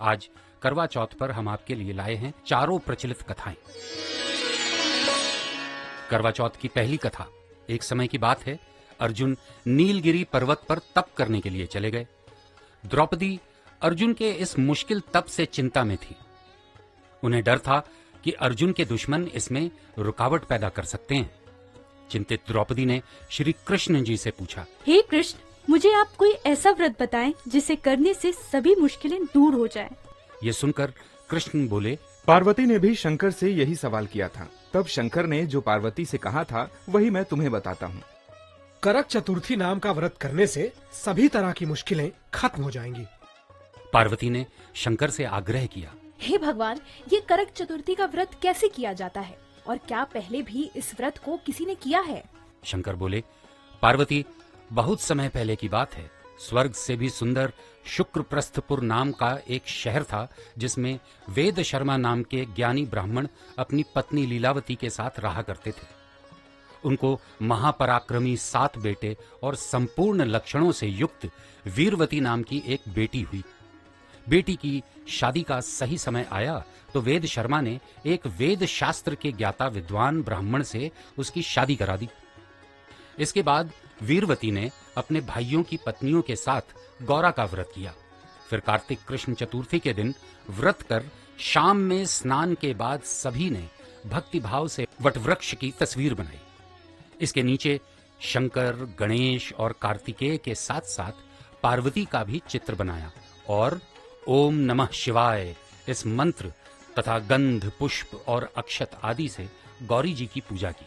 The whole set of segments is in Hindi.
आज करवा चौथ पर हम आपके लिए लाए हैं चारों प्रचलित कथाएं। करवा चौथ की पहली कथा। एक समय की बात है, अर्जुन नीलगिरी पर्वत पर तप करने के लिए चले गए। द्रौपदी अर्जुन के इस मुश्किल तप से चिंता में थी। उन्हें डर था कि अर्जुन के दुश्मन इसमें रुकावट पैदा कर सकते हैं। चिंतित द्रौपदी ने श्री कृष्ण जी से पूछा, हे कृष्ण, मुझे आप कोई ऐसा व्रत बताएं जिसे करने से सभी मुश्किलें दूर हो जाएं। ये सुनकर कृष्ण बोले, पार्वती ने भी शंकर से यही सवाल किया था। तब शंकर ने जो पार्वती से कहा था वही मैं तुम्हें बताता हूँ। करक चतुर्थी नाम का व्रत करने से सभी तरह की मुश्किलें खत्म हो जाएंगी। पार्वती ने शंकर से आग्रह किया, हे भगवान, ये करक चतुर्थी का व्रत कैसे किया जाता है और क्या पहले भी इस व्रत को किसी ने किया है? शंकर बोले, पार्वती, बहुत समय पहले की बात है। स्वर्ग से भी सुंदर शुक्रप्रस्थपुर नाम का एक शहर था, जिसमें वेद शर्मा नाम के ज्ञानी ब्राह्मण अपनी पत्नी लीलावती के साथ रहा करते थे। उनको महापराक्रमी 7 बेटे और संपूर्ण लक्षणों से युक्त वीरवती नाम की एक बेटी हुई। बेटी की शादी का सही समय आया तो वेद शर्मा ने एक वेद शास्त्र के ज्ञाता विद्वान ब्राह्मण से उसकी शादी करा दी। इसके बाद वीरवती ने अपने भाइयों की पत्नियों के साथ गौरा का व्रत किया। फिर कार्तिक कृष्ण चतुर्थी के दिन व्रत कर शाम में स्नान के बाद सभी ने भक्ति भाव से वटवृक्ष की तस्वीर बनाई। इसके नीचे शंकर, गणेश और कार्तिकेय के साथ साथ पार्वती का भी चित्र बनाया और ओम नमः शिवाय इस मंत्र तथा गंध, पुष्प और अक्षत आदि से गौरी जी की पूजा की।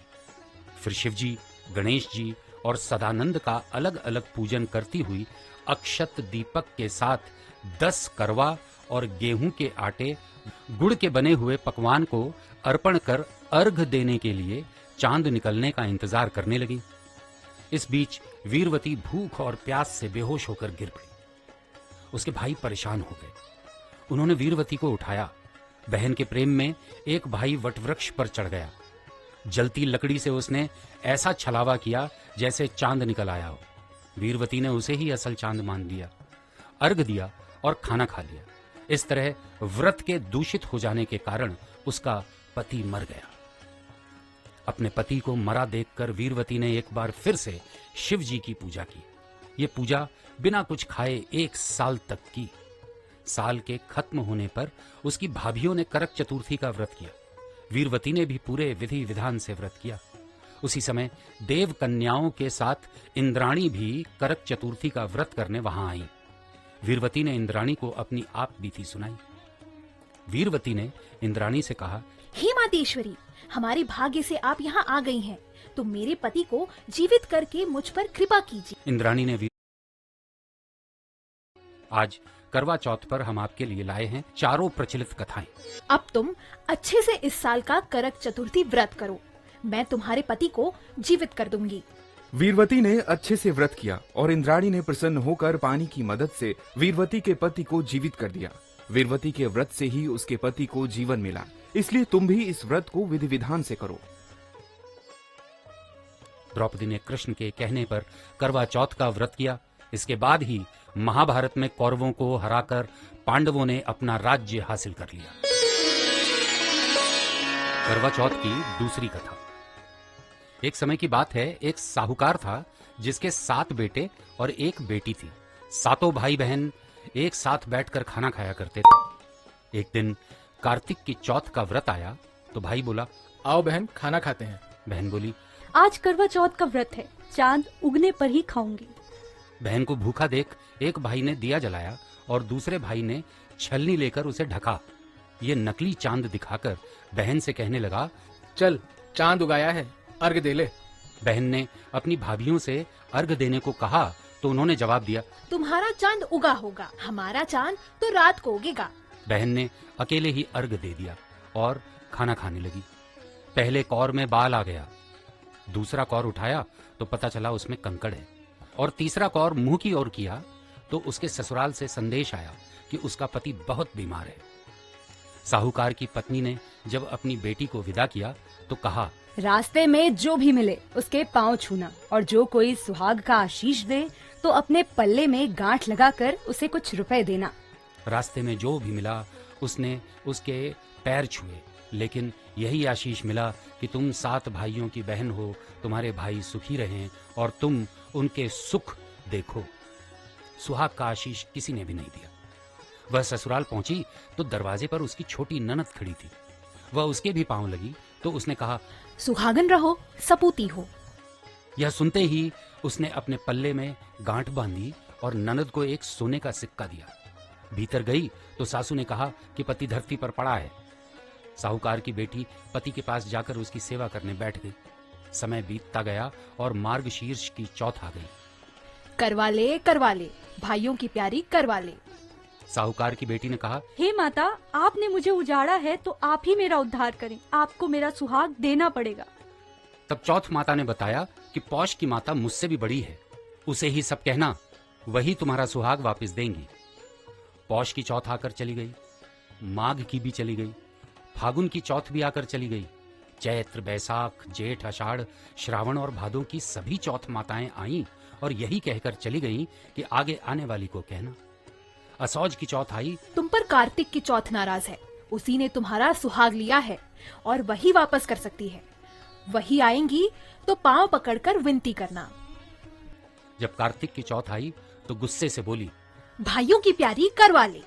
फिर शिव जी, गणेश जी और सदानंद का अलग अलग पूजन करती हुई अक्षत दीपक के साथ 10 करवा और गेहूं के आटे, गुड़ के बने हुए पकवान को अर्पण कर अर्घ देने के लिए चांद निकलने का इंतजार करने लगी। इस बीच वीरवती भूख और प्यास से बेहोश होकर गिर पड़ी। उसके भाई परेशान हो गए। उन्होंने वीरवती को उठाया। बहन के प्रेम में एक भाई वटवृक्ष पर चढ़ गया। जलती लकड़ी से उसने ऐसा छलावा किया जैसे चांद निकल आया हो। वीरवती ने उसे ही असल चांद मान लिया, अर्घ दिया और खाना खा लिया। इस तरह व्रत के दूषित हो जाने के कारण उसका पति मर गया। अपने पति को मरा देखकर वीरवती ने एक बार फिर से शिव जी की पूजा की। ये पूजा बिना कुछ खाए 1 साल तक की। साल के खत्म होने पर उसकी भाभियों ने करक चतुर्थी का व्रत किया। वीरवती ने भी पूरे विधि विधान से व्रत किया। उसी समय देव कन्याओं के साथ इंद्राणी भी करक चतुर्थी का व्रत करने वहां आई। वीरवती ने इंद्राणी को अपनी आप बीती सुनाई। वीरवती ने इंद्राणी से कहा, हे मातेश्वरी, हमारे भाग्य से आप यहाँ आ गई हैं, तो मेरे पति को जीवित करके मुझ पर कृपा कीजिए। इंद्राणी ने आज करवा चौथ पर हम आपके लिए लाए हैं चारों प्रचलित कथाएं। अब तुम अच्छे से इस साल का करक चतुर्थी व्रत करो। मैं तुम्हारे पति को जीवित कर दूंगी। वीरवती ने अच्छे से व्रत किया और इंद्राणी ने प्रसन्न होकर पानी की मदद से वीरवती के पति को जीवित कर दिया। वीरवती के व्रत से ही उसके पति को जीवन मिला, इसलिए तुम भी इस व्रत को विधि विधान से करो। द्रौपदी ने कृष्ण के कहने पर करवा चौथ का व्रत किया। इसके बाद ही महाभारत में कौरवों को हराकर पांडवों ने अपना राज्य हासिल कर लिया। करवा चौथ की दूसरी कथा। एक समय की बात है, एक साहूकार था जिसके 7 बेटे और 1 बेटी थी। सातों भाई बहन एक साथ बैठकर खाना खाया करते थे। एक दिन कार्तिक की चौथ का व्रत आया तो भाई बोला, आओ बहन, खाना खाते हैं। बहन बोली, आज करवा चौथ का व्रत है, चांद उगने पर ही खाऊंगी। बहन को भूखा देख एक भाई ने दिया जलाया और दूसरे भाई ने छलनी लेकर उसे ढका। ये नकली चांद दिखाकर बहन से कहने लगा, चल, चांद उगाया है, अर्घ दे ले। बहन ने अपनी भाभियों से अर्घ देने को कहा तो उन्होंने जवाब दिया, तुम्हारा चांद उगा होगा, हमारा चांद तो रात को उगेगा। बहन ने अकेले ही अर्घ दे दिया और खाना खाने लगी। पहले कौर में बाल आ गया, दूसरा कौर उठाया तो पता चला उसमें कंकड़ है, और तीसरा कौर मुंह की ओर किया तो उसके ससुराल से संदेश आया कि उसका पति बहुत बीमार है। साहूकार की पत्नी ने जब अपनी बेटी को विदा किया तो कहा, रास्ते में जो भी मिले उसके पांव छूना, और जो कोई सुहाग का आशीष दे तो अपने पल्ले में गांठ लगाकर उसे कुछ रुपए देना। रास्ते में जो भी मिला उसने उसके पैर छुए, लेकिन यही आशीष मिला कि तुम 7 भाइयों की बहन हो, तुम्हारे भाई सुखी रहें और तुम उनके सुख देखो। सुहाग का आशीष किसी ने भी नहीं दिया। वह ससुराल पहुंची तो दरवाजे पर उसकी छोटी ननद खड़ी थी। वह उसके भी पांव लगी तो उसने कहा, सुहागन रहो, सपूती हो। यह सुनते ही उसने अपने पल्ले में गांठ बांधी और ननद को एक सोने का सिक्का दिया। भीतर गई तो सासू ने कहा कि पति धरती पर पड़ा है। साहूकार की बेटी पति के पास जाकर उसकी सेवा करने बैठ गई। समय बीतता गया और मार्गशीर्ष की चौथ आ गई। करवा ले भाइयों की प्यारी करवा ले। साहूकार की बेटी ने कहा, हे माता, आपने मुझे उजाड़ा है तो आप ही मेरा उद्धार करें। आपको मेरा सुहाग देना पड़ेगा। तब चौथ माता ने बताया कि पौष की माता मुझसे भी बड़ी है, उसे ही सब कहना, वही तुम्हारा सुहाग वापस देंगी। पौष की चौथ आकर चली गई, माघ की भी चली गई, फागुन की चौथ भी आकर चली गई। चैत्र, बैसाख, जेठ, आषाढ़, श्रावण और भादों की सभी चौथ माताएं आईं और यही कहकर चली गईं कि आगे आने वाली को कहना। असौज की चौथ आई। तुम पर कार्तिक की चौथ नाराज है, उसी ने तुम्हारा सुहाग लिया है और वही वापस कर सकती है। वही आएंगी तो पांव पकड़कर विनती करना। जब कार्तिक की चौथ आई तो गुस्से से बोली, भाइयों की प्यारी करवा ले,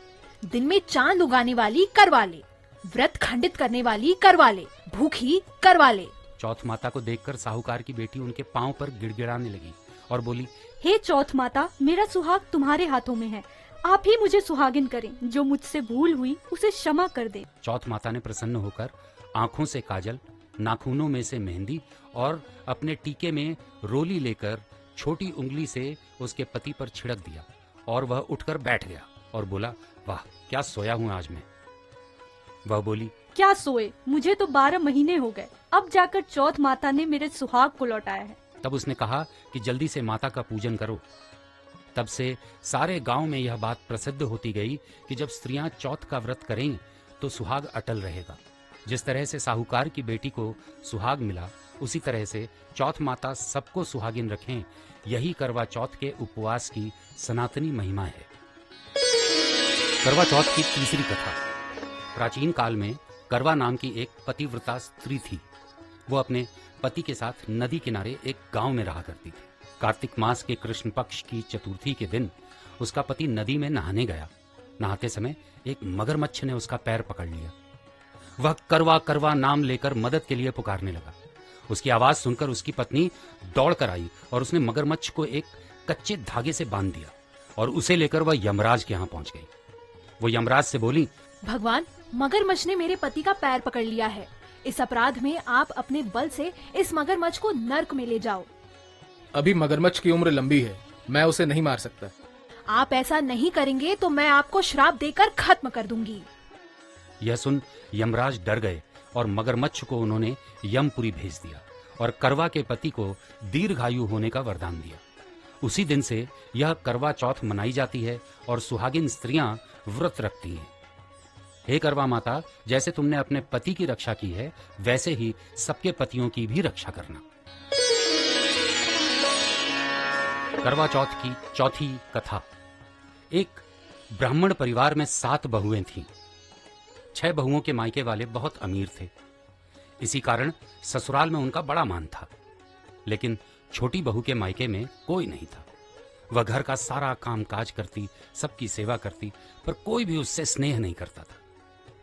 दिन में चांद उगाने वाली करवा ले, व्रत खंडित करने वाली करवा ले, भूखी करवा ले। चौथ माता को देखकर साहूकार की बेटी उनके पांव पर गिड़गिड़ाने लगी और बोली, हे चौथ माता, मेरा सुहाग तुम्हारे हाथों में है। आप ही मुझे सुहागिन करें। जो मुझसे भूल हुई उसे क्षमा कर दे। चौथ माता ने प्रसन्न होकर आंखों से काजल, नाखूनों में से मेहंदी और अपने टीके में रोली लेकर छोटी उंगली से उसके पति पर छिड़क दिया और वह उठकर बैठ गया और बोला, वाह क्या सोया हूं आज मैं। वह बोली, क्या सोए, मुझे तो 12 महीने हो गए। अब जाकर चौथ माता ने मेरे सुहाग को लौटाया है। तब उसने कहा कि जल्दी से माता का पूजन करो। तब से सारे गांव में यह बात प्रसिद्ध होती गई कि जब स्त्रियां चौथ का व्रत करें तो सुहाग अटल रहेगा। जिस तरह से साहूकार की बेटी को सुहाग मिला, उसी तरह से चौथ माता सबको सुहागिन रखें। यही करवा चौथ के उपवास की सनातनी महिमा है। करवा चौथ की तीसरी कथा। प्राचीन काल में करवा नाम की एक पतिव्रता स्त्री थी। वो अपने पति के साथ नदी किनारे एक गांव में रहा करती थी। कार्तिक मास के कृष्ण पक्ष की चतुर्थी के दिन उसका पति नदी में नहाने गया। नहाते समय एक मगरमच्छ ने उसका पैर पकड़ लिया। वह करवा करवा नाम लेकर मदद के लिए पुकारने लगा। उसकी आवाज सुनकर उसकी पत्नी दौड़कर आई और उसने मगरमच्छ को एक कच्चे धागे से बांध दिया और उसे लेकर वह यमराज के यहाँ पहुंच गई। वो यमराज से बोली, भगवान, मगरमच्छ ने मेरे पति का पैर पकड़ लिया है। इस अपराध में आप अपने बल से इस मगरमच्छ को नर्क में ले जाओ। अभी मगरमच्छ की उम्र लंबी है, मैं उसे नहीं मार सकता। आप ऐसा नहीं करेंगे तो मैं आपको श्राप देकर खत्म कर दूंगी। यह सुन यमराज डर गए और मगरमच्छ को उन्होंने यमपुरी भेज दिया और करवा के पति को दीर्घायु होने का वरदान दिया। उसी दिन से यह करवा चौथ मनाई जाती है और सुहागिन स्त्रियां व्रत रखती हैं। हे करवा माता, जैसे तुमने अपने पति की रक्षा की है, वैसे ही सबके पतियों की भी रक्षा करना। करवा चौथ की चौथी कथा। एक ब्राह्मण परिवार में 7 बहुएं थीं। 6 बहुओं के मायके वाले बहुत अमीर थे। इसी कारण ससुराल में उनका बड़ा मान था। लेकिन छोटी बहू के मायके में कोई नहीं था। वह घर का सारा काम काज करती, सबकी सेवा करती, पर कोई भी उससे स्नेह नहीं करता था।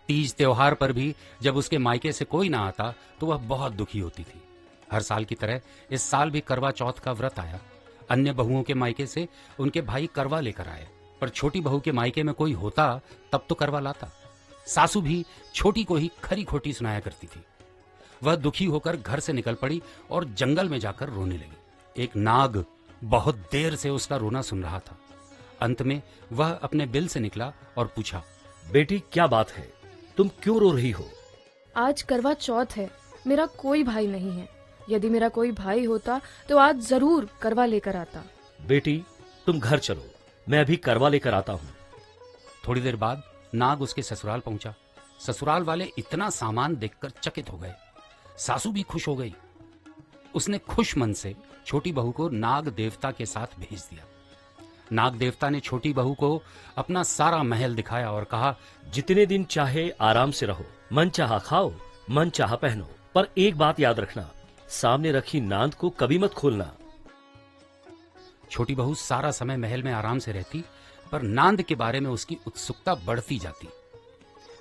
तीज त्योहार पर भी जब उसके मायके से कोई ना आता तो वह बहुत दुखी होती थी। हर साल की तरह इस साल भी करवा चौथ का व्रत आया। अन्य बहुओं के मायके से उनके भाई करवा लेकर आए, पर छोटी बहू के मायके में कोई होता तब तो करवा लाता। सासू भी छोटी को ही खरी खोटी सुनाया करती थी। वह दुखी होकर घर से निकल पड़ी और जंगल में जाकर रोने लगी। एक नाग बहुत देर से उसका रोना सुन रहा था। अंत में वह अपने बिल से निकला और पूछा, बेटी क्या बात है, तुम क्यों रो रही हो? आज करवा चौथ है, मेरा कोई भाई नहीं है। यदि मेरा कोई भाई होता तो आज जरूर करवा लेकर आता। बेटी तुम घर चलो, मैं अभी करवा लेकर आता हूँ। थोड़ी देर बाद नाग उसके ससुराल पहुंचा। ससुराल वाले इतना सामान देखकर चकित हो गए। सासू भी खुश हो गई। उसने खुश मन से छोटी बहू को नाग देवता के साथ भेज दिया। नाग देवता ने छोटी बहू को अपना सारा महल दिखाया और कहा, जितने दिन चाहे आराम से रहो, मन चाहा खाओ, मन चाहा पहनो, पर एक बात याद रखना, सामने रखी नांद को कभी मत खोलना। छोटी बहू सारा समय महल में आराम से रहती, पर नांद के बारे में उसकी उत्सुकता बढ़ती जाती।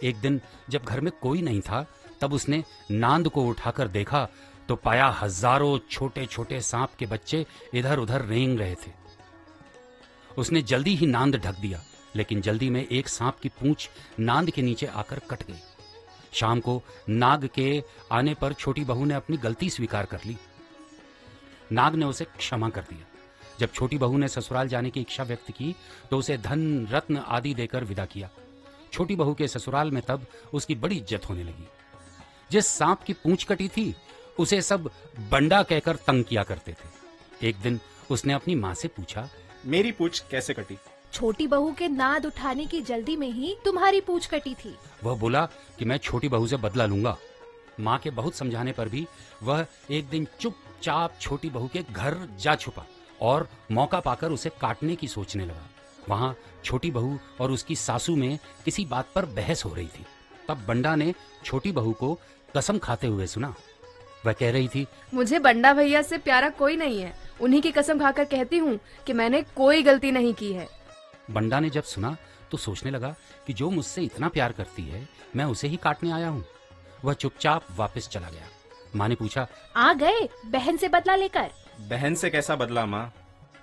एक दिन जब घर में कोई नहीं था, तब उसने नांद को उठाकर देखा तो पाया हजारों छोटे छोटे सांप के बच्चे इधर उधर रेंग रहे थे। उसने जल्दी ही नांद ढक दिया, लेकिन जल्दी में एक सांप की पूंछ नांद के नीचे आकर कट गई। शाम को नाग के आने पर छोटी बहू ने अपनी गलती स्वीकार कर ली। नाग ने उसे क्षमा कर दिया। जब छोटी बहू ने ससुराल जाने की इच्छा व्यक्त की तो उसे धन रत्न आदि देकर विदा किया। छोटी बहू के ससुराल में तब उसकी बड़ी इज्जत होने लगी। जिस सांप की पूंछ कटी थी उसे सब बंडा कहकर तंग किया करते थे। एक दिन उसने अपनी माँ से पूछा, मेरी पूंछ कैसे कटी? छोटी बहू के नाद उठाने की जल्दी में ही तुम्हारी पूंछ कटी थी। वह बोला कि मैं छोटी बहू से बदला लूंगा। माँ के बहुत समझाने पर भी वह एक दिन चुपचाप छोटी बहू के घर जा छुपा और मौका पाकर उसे काटने की सोचने लगा। वहां छोटी बहू और उसकी सासू में किसी बात पर बहस हो रही थी। तब बंडा ने छोटी बहू को कसम खाते हुए सुना। वह कह रही थी, मुझे बंडा भैया से प्यारा कोई नहीं है, उन्हीं की कसम खाकर कहती हूँ कि मैंने कोई गलती नहीं की है। बंडा ने जब सुना तो सोचने लगा कि जो मुझसे इतना प्यार करती है, मैं उसे ही काटने आया हूँ। वह चुपचाप वापस चला गया। माँ ने पूछा, आ गए बहन से बदला लेकर? बहन से कैसा बदला माँ?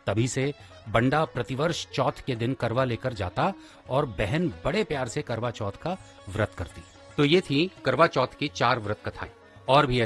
तभी से बंडा प्रतिवर्ष चौथ के दिन करवा लेकर जाता और बहन बड़े प्यार से करवा चौथ का व्रत करती। तो ये थी करवा चौथ की 4 व्रत कथाएं। और भी